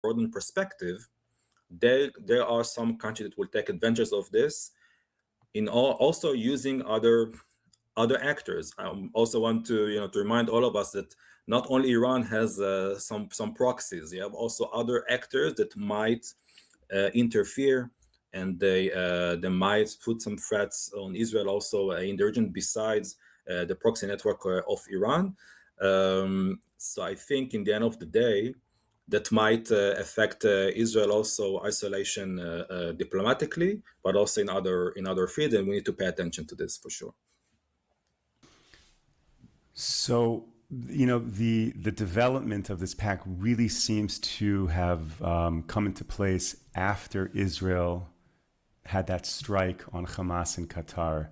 important perspective, there are some countries that will take advantage of this in also using other actors. I also want to to remind all of us that not only Iran has some proxies. You have also other actors that might interfere, and they might put some threats on Israel also in the region besides the proxy network of Iran. So I think in the end of the day, that might affect Israel also isolation diplomatically, but also in other fields, and we need to pay attention to this for sure. So, the development of this pact really seems to have come into place after Israel had that strike on Hamas in Qatar.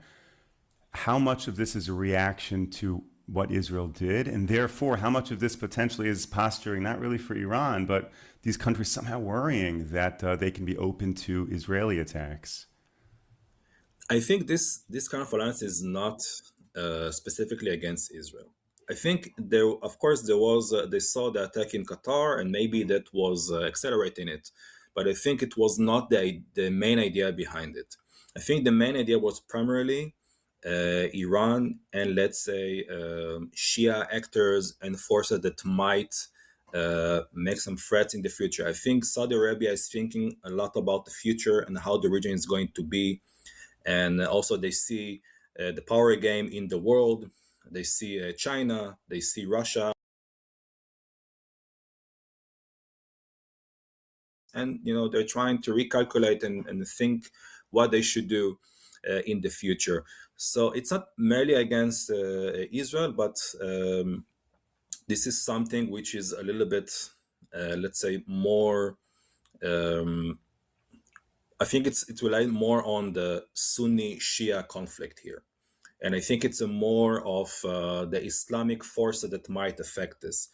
How much of this is a reaction to what Israel did, and therefore how much of this potentially is posturing not really for Iran, but these countries somehow worrying that they can be open to Israeli attacks? I think this kind of alliance is not specifically against Israel. I think there, of course, there was they saw the attack in Qatar, and maybe that was accelerating it, but I think it was not the main idea behind it. I think the main idea was primarily Iran and, let's say, Shia actors and forces that might make some threats in the future. I think Saudi Arabia is thinking a lot about the future and how the region is going to be, and also they see the power game in the world. They see China, they see Russia, and they're trying to recalculate and think what they should do in the future. So it's not merely against Israel, but this is something which is a little bit, let's say, more. I think it relies more on the Sunni Shia conflict here. And I think it's a more of the Islamic force that might affect this,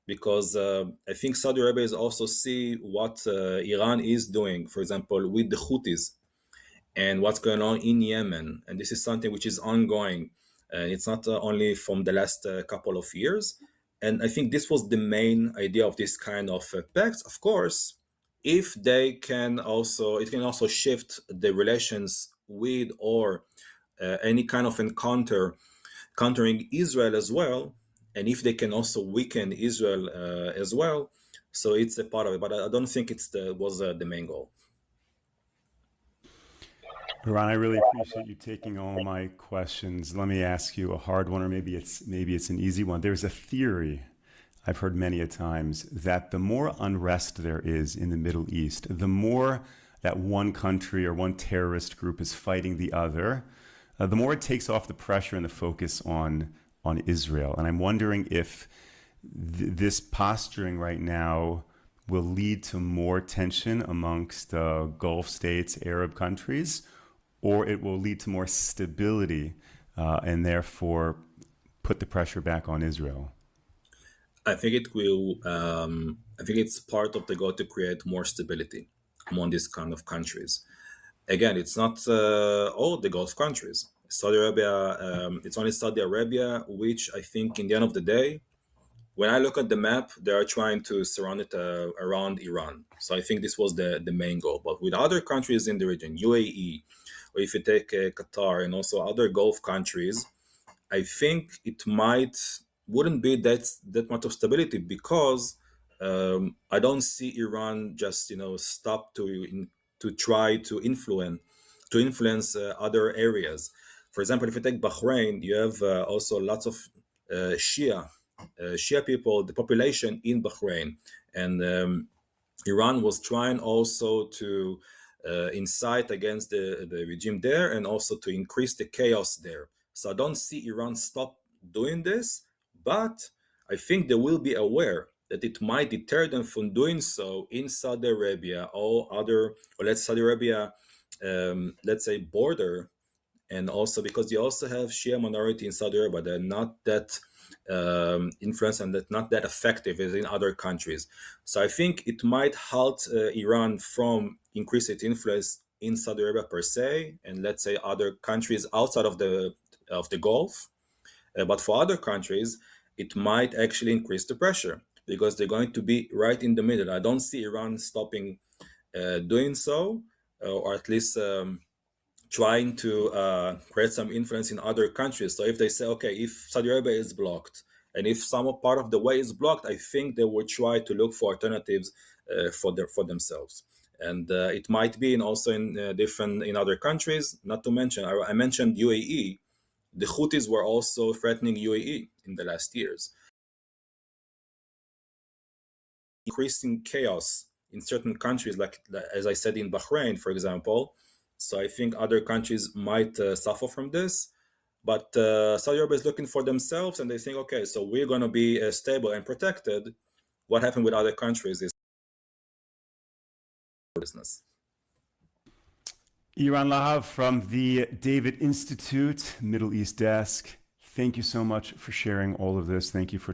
because I think Saudi Arabia is also see what Iran is doing, for example, with the Houthis and what's going on in Yemen. And this is something which is ongoing. It's not only from the last couple of years. And I think this was the main idea of this kind of pacts. Of course, if they can also, it can also shift the relations with or any kind of countering Israel as well, and if they can also weaken Israel as well, so it's a part of it. But I don't think was the main goal. Ron, I really appreciate you taking all my questions. Let me ask you a hard one, or maybe it's an easy one. There's a theory I've heard many a times that the more unrest there is in the Middle East, the more that one country or one terrorist group is fighting the other, the more it takes off the pressure and the focus on Israel. And I'm wondering if this posturing right now will lead to more tension amongst Gulf states, Arab countries, or it will lead to more stability and therefore put the pressure back on Israel. I think it will. I think it's part of the goal to create more stability among these kind of countries. Again, it's not all the Gulf countries. Saudi Arabia, it's only Saudi Arabia, which I think in the end of the day, when I look at the map, they are trying to surround it around Iran. So I think this was the main goal. But with other countries in the region, UAE, or if you take Qatar and also other Gulf countries, I think it wouldn't be that much of stability, because I don't see Iran just stop to try to influence other areas. For example, if you take Bahrain, you have also lots of Shia people, the population in Bahrain, and Iran was trying also to incite against the regime there, and also to increase the chaos there. So I don't see Iran stop doing this, but I think they will be aware that it might deter them from doing so in Saudi Arabia or let's Saudi Arabia, let's say, border. And also because you also have Shia minority in Saudi Arabia, they're not that influence and that not that effective as in other countries. So I think it might halt Iran from increase its influence in Saudi Arabia per se, and let's say other countries outside of the Gulf. But for other countries, it might actually increase the pressure. because they're going to be right in the middle. I don't see Iran stopping doing so, or at least trying to create some influence in other countries. So if they say, okay, if Saudi Arabia is blocked, and if some part of the way is blocked, I think they will try to look for alternatives for themselves. And it might be also in different in other countries. Not to mention, I mentioned UAE. The Houthis were also threatening UAE in the last years, increasing chaos in certain countries, like as I said in Bahrain, for example. So I think other countries might suffer from this. But Saudi Arabia is looking for themselves, and they think, okay, so we're going to be stable and protected. What happened with other countries is business. Eran Lahav from the David Institute, Middle East Desk. Thank you so much for sharing all of this. Thank you for